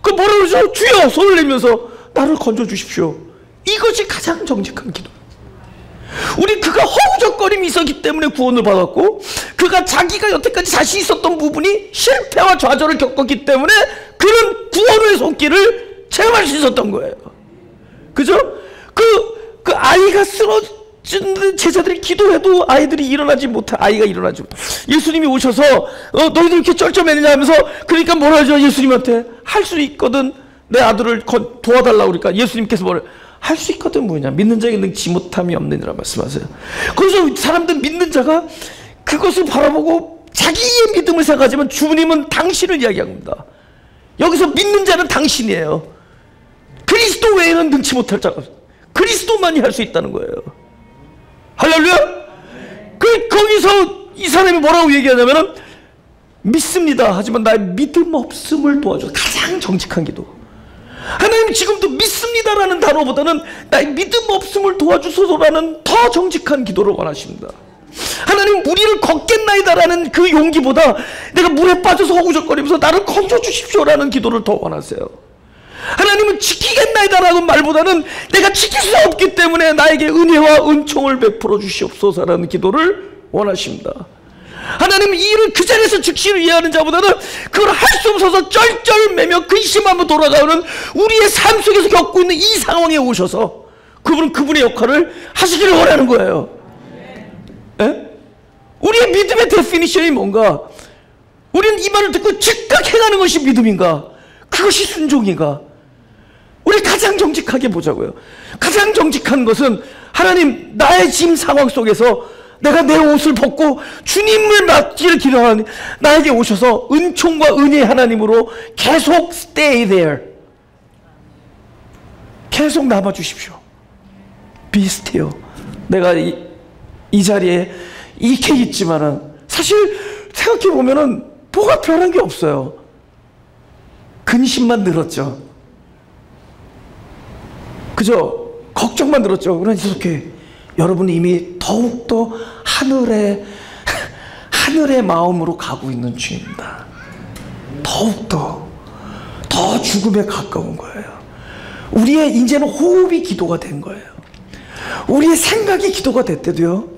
그 뭐라 그러죠? 주여, 손을 내면서 나를 건져 주십시오. 이것이 가장 정직한 기도. 우리 그가 허우적거림이 있었기 때문에 구원을 받았고, 그가 자기가 여태까지 자신 있었던 부분이 실패와 좌절을 겪었기 때문에 그런 구원의 손길을 체험할 수 있었던 거예요. 그죠? 그 아이가 쓰러진 제자들이 기도해도 아이가 일어나지 못해. 예수님이 오셔서 너희들 이렇게 쩔쩔매느냐 하면서, 그러니까 뭐라 하죠? 예수님한테 할 수 있거든 내 아들을 도와달라고. 그러니까 예수님께서 뭐래? 할 수 있거든 뭐냐? 믿는 자에게 능치 못함이 없느니라 말씀하세요. 그래서 사람들 믿는 자가 그것을 바라보고 자기의 믿음을 생각하지만 주님은 당신을 이야기합니다. 여기서 믿는 자는 당신이에요. 그리스도 외에는 능치 못할 자가 없어요. 그리스도만이 할 수 있다는 거예요. 할렐루야? 거기서 이 사람이 뭐라고 얘기하냐면은 믿습니다. 하지만 나의 믿음 없음을 도와줘. 가장 정직한 기도. 하나님 지금도 믿습니다라는 단어보다는 나의 믿음 없음을 도와주소서라는 더 정직한 기도를 원하십니다. 하나님 무리를 걷겠나이다라는 그 용기보다 내가 물에 빠져서 허우적거리면서 나를 건져 주십시오라는 기도를 더 원하세요. 하나님은 지키겠나이다라는 말보다는 내가 지킬 수 없기 때문에 나에게 은혜와 은총을 베풀어 주시옵소서라는 기도를 원하십니다. 하나님은 이 일을 그 자리에서 즉시를 이해하는 자보다는 그걸 할 수 없어서 쩔쩔매며 근심하며 돌아가는 우리의 삶 속에서 겪고 있는 이 상황에 오셔서 그분은 그분의 역할을 하시기를 원하는 거예요. 에? 우리의 믿음의 데피니션이 뭔가? 우리는 이 말을 듣고 즉각 행하는 것이 믿음인가? 그것이 순종인가? 우리 가장 정직하게 보자고요. 가장 정직한 것은 하나님 나의 지금 상황 속에서 내가 내 옷을 벗고 주님을 맞기를 기도하니 나에게 오셔서 은총과 은혜의 하나님으로 계속 stay there. 계속 남아 주십시오. Be still. 내가 이 자리에 이렇게 있지만은 사실 생각해 보면은 뭐가 변한 게 없어요. 근심만 늘었죠. 그죠? 걱정만 늘었죠. 그러나 이렇게 여러분은 이미 더욱더 하늘의 마음으로 가고 있는 중입니다. 더욱더 더 죽음에 가까운 거예요. 우리의 이제는 호흡이 기도가 된 거예요. 우리의 생각이 기도가 됐대도요.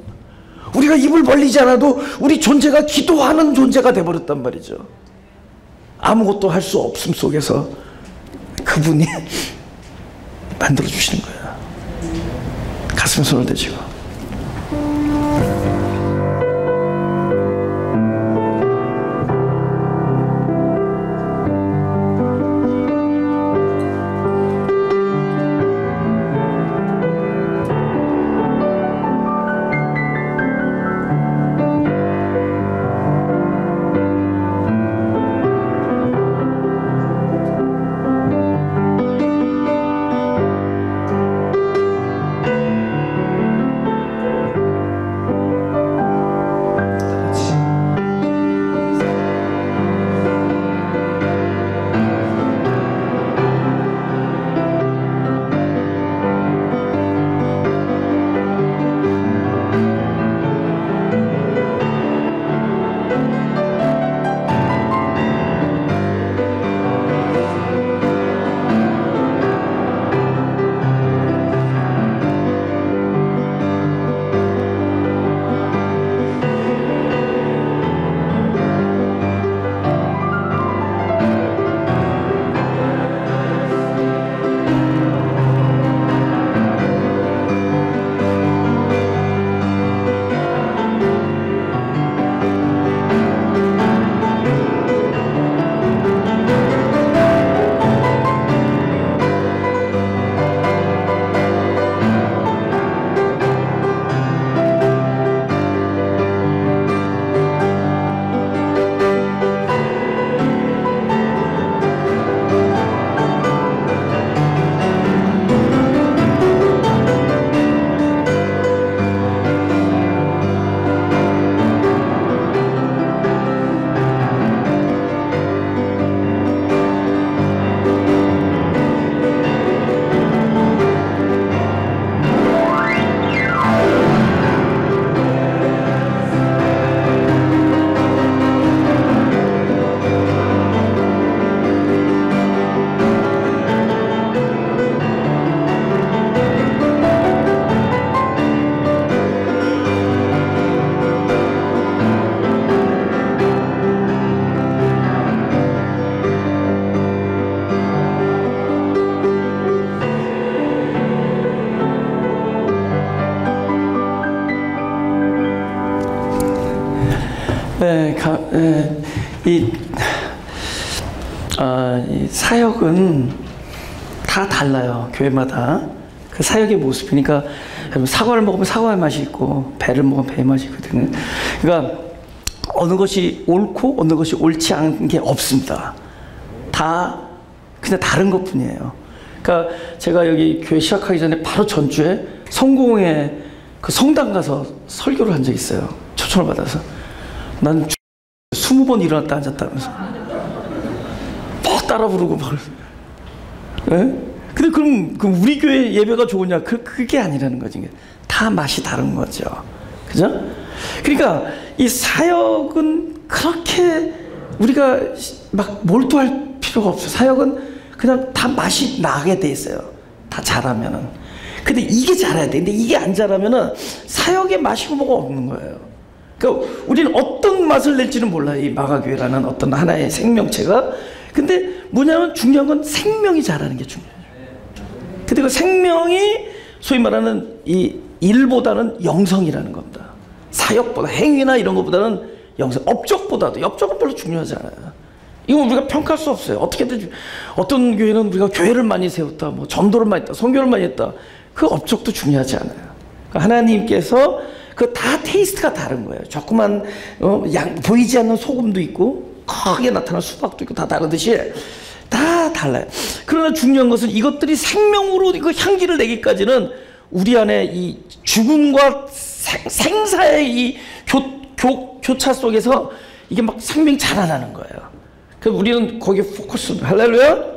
우리가 입을 벌리지 않아도 우리 존재가 기도하는 존재가 돼버렸단 말이죠. 아무것도 할 수 없음 속에서 그분이 만들어주시는 거예요. 가슴에 손을 대시고. 이 사역은 다 달라요. 교회마다 그 사역의 모습이니까 사과를 먹으면 사과의 맛이 있고 배를 먹으면 배의 맛이 있거든요. 그러니까 어느 것이 옳고 어느 것이 옳지 않은 게 없습니다. 다 그냥 다른 것뿐이에요. 그러니까 제가 여기 교회 시작하기 전에 바로 전주에 성공회 그 성당 가서 설교를 한 적이 있어요. 초청을 받아서. 난 20번 일어났다 앉았다면서 막 따라 부르고 막. 예? 근데 그럼 우리 교회 예배가 좋으냐? 그게 아니라는 거지. 다 맛이 다른 거죠. 그죠? 그러니까 이 사역은 그렇게 우리가 막 몰두할 필요가 없어요. 사역은 그냥 다 맛이 나게 돼 있어요. 다 잘하면은. 근데 이게 잘해야 돼. 근데 이게 안 잘하면은 사역의 맛이고 뭐가 없는 거예요. 그러니까 우리는 어떤 맛을 낼지는 몰라요. 이 마가교회라는 어떤 하나의 생명체가. 근데 뭐냐면 중요한 건 생명이 자라는 게 중요해요. 근데 그 생명이 소위 말하는 이 일보다는 영성이라는 겁니다. 사역보다 행위나 이런 것보다는 영성, 업적보다도. 업적은 별로 중요하지 않아요. 이건 우리가 평가할 수 없어요. 어떻게든 어떤 교회는 우리가 교회를 많이 세웠다, 뭐 전도를 많이 했다, 선교를 많이 했다. 그 업적도 중요하지 않아요. 그러니까 하나님께서 그 다 테이스트가 다른 거예요. 조그만 보이지 않는 소금도 있고 크게 나타난 수박도 있고 다 다르듯이 다 달라요. 그러나 중요한 것은 이것들이 생명으로 그 향기를 내기까지는 우리 안에 이 죽음과 생사의 이 교차 속에서 이게 막 생명이 자라나는 거예요. 그래서 우리는 거기에 포커스, 할렐루야?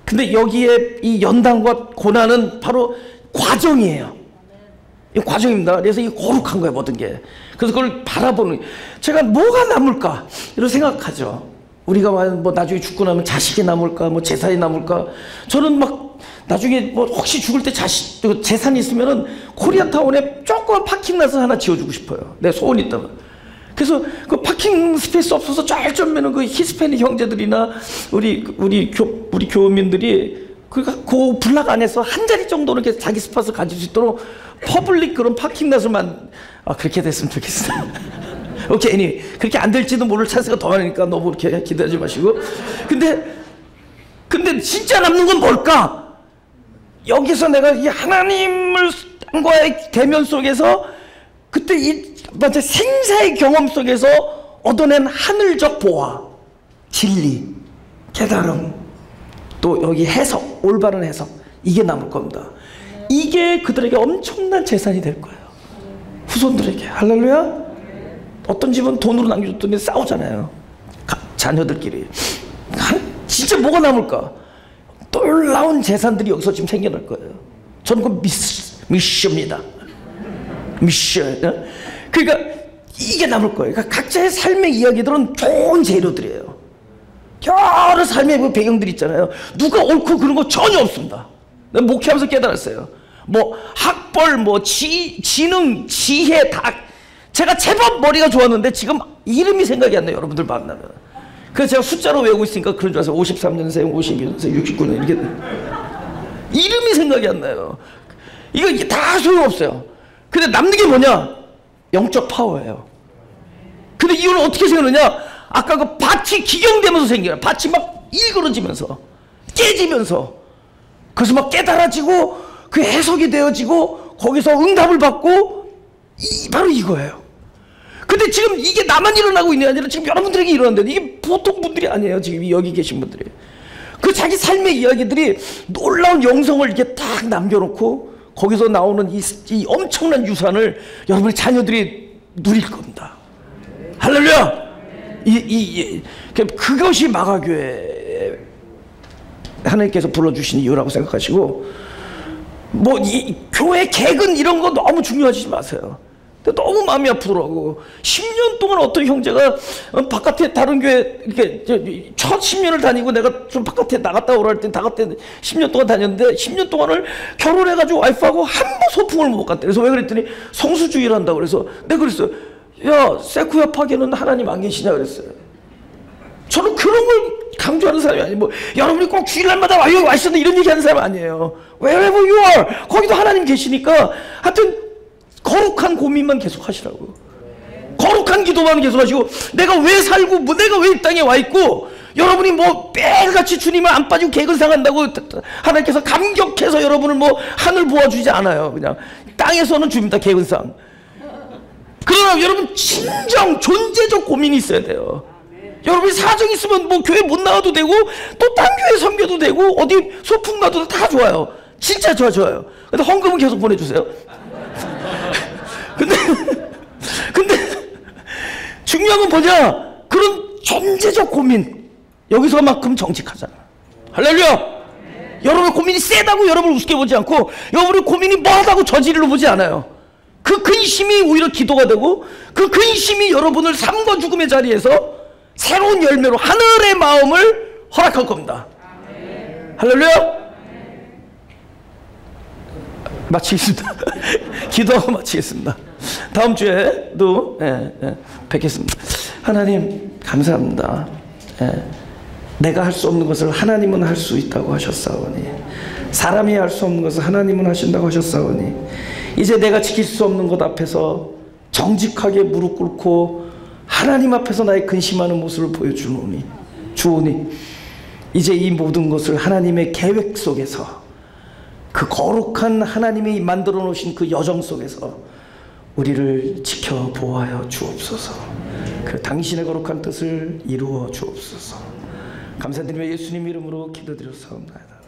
근데 여기에 이 연단과 고난은 바로 과정이에요. 이 과정입니다. 그래서 이게 거룩한 거예요, 모든 게. 그래서 그걸 바라보는, 제가 뭐가 남을까? 이런 생각하죠. 우리가 뭐 나중에 죽고 나면 자식이 남을까? 뭐 재산이 남을까? 저는 막 나중에 뭐 혹시 죽을 때 재산이 있으면은 코리아타운에 조그만 파킹라스 하나 지어주고 싶어요. 내 소원이 있다면. 그래서 그 파킹 스페이스 없어서 쩔쩔매는 그 히스패닉 형제들이나 우리 교민들이 그 블락 안에서 한 자리 정도는 이렇게 자기 스팟을 가질 수 있도록 퍼블릭 그런 파킹랏을 그렇게 됐으면 좋겠어요. 오케이, 그렇게 안 될지도 모를 찬스가 더 많으니까 너무 그렇게 기대하지 마시고. 근데 진짜 남는 건 뭘까? 여기서 내가 이 하나님과의 대면 속에서 그때 맞아, 생사의 경험 속에서 얻어낸 하늘적 보화, 진리, 깨달음, 또 여기 해석, 올바른 해석, 이게 남을 겁니다. 이게 그들에게 엄청난 재산이 될 거예요. 후손들에게. 할렐루야? 어떤 집은 돈으로 남겨줬더니 싸우잖아요. 자녀들끼리. 진짜 뭐가 남을까? 놀라운 재산들이 여기서 지금 생겨날 거예요. 저는 그 미션입니다. 미션. 그러니까 이게 남을 거예요. 그러니까 각자의 삶의 이야기들은 좋은 재료들이에요. 여러 삶의 배경들이 있잖아요. 누가 옳고 그런 거 전혀 없습니다. 내가 목회하면서 깨달았어요. 뭐 학벌, 뭐 지능, 지혜 다 제가 제법 머리가 좋았는데 지금 이름이 생각이 안 나요. 여러분들 만나면. 그래서 제가 숫자로 외우고 있으니까 그런 줄 알았어요. 53년생, 52년생, 69년 이렇게 이름이 생각이 안 나요. 이거 다 소용없어요. 근데 남는 게 뭐냐? 영적 파워예요. 근데 이유는 어떻게 생기느냐? 아까 그 밭이 기경되면서 생겨요. 밭이 막 일그러지면서 깨지면서 그래서 막 깨달아지고 그 해석이 되어지고 거기서 응답을 받고 바로 이거예요. 근데 지금 이게 나만 일어나고 있는 게 아니라 지금 여러분들에게 일어난다. 이게 보통 분들이 아니에요. 지금 여기 계신 분들이. 그 자기 삶의 이야기들이 놀라운 영성을 이렇게 딱 남겨놓고 거기서 나오는 이 엄청난 유산을 여러분의 자녀들이 누릴 겁니다. 할렐루야! 그것이 마가교회 하나님께서 불러주신 이유라고 생각하시고, 뭐 이 교회 개근 이런 거 너무 중요하지 마세요. 너무 마음이 아프더라고. 10년 동안 어떤 형제가 바깥에 다른 교회 이렇게 첫 10년을 다니고 내가 좀 바깥에 나갔다 오라 할 때 바깥에 10년 동안 다녔는데 10년 동안을 결혼해가지고 와이프하고 한 번 소풍을 못 갔대. 그래서 왜 그랬더니 성수주의를 한다고. 그래서 내가 그랬어요. 야, 세쿠야 파괴는 하나님 안 계시냐 그랬어요. 저는 그런 걸 강조하는 사람이 아니고, 뭐 여러분이 꼭 주일날마다 와 있어도 이런 얘기하는 사람 아니에요. Wherever you are, 거기도 하나님 계시니까 하여튼 거룩한 고민만 계속 하시라고. 거룩한 기도만 계속 하시고, 내가 왜 살고 내가 왜 이 땅에 와 있고, 여러분이 뭐 매일같이 주님을 안 빠지고 개근상한다고 하나님께서 감격해서 여러분을 뭐 하늘 보아주지 않아요. 그냥 땅에서는 줍니다, 개근상. 그러나 여러분 진정 존재적 고민이 있어야 돼요. 여러분이 사정 있으면 뭐 교회 못 나가도 되고 또 딴 교회 섬겨도 되고 어디 소풍 가도 다 좋아요. 진짜 좋아요. 근데 헌금은 계속 보내주세요. 근데 중요한 건 뭐냐? 그런 존재적 고민, 여기서만큼 정직하잖아. 할렐루야! 여러분의 고민이 세다고 여러분을 우습게 보지 않고, 여러분의 고민이 뭐하다고 저지르러 보지 않아요. 그 근심이 오히려 기도가 되고, 그 근심이 여러분을 삶과 죽음의 자리에서 새로운 열매로 하늘의 마음을 허락할 겁니다. 할렐루야! 마치겠습니다. 기도하고 마치겠습니다. 다음 주에도 뵙겠습니다. 하나님 감사합니다. 내가 할 수 없는 것을 하나님은 할 수 있다고 하셨사오니, 사람이 할 수 없는 것을 하나님은 하신다고 하셨사오니, 이제 내가 지킬 수 없는 것 앞에서 정직하게 무릎 꿇고 하나님 앞에서 나의 근심하는 모습을 보여주노니, 주오니 이제 이 모든 것을 하나님의 계획 속에서, 그 거룩한 하나님이 만들어 놓으신 그 여정 속에서 우리를 지켜 보호하여 주옵소서. 그 당신의 거룩한 뜻을 이루어 주옵소서. 감사드리며 예수님 이름으로 기도드렸사옵나이다.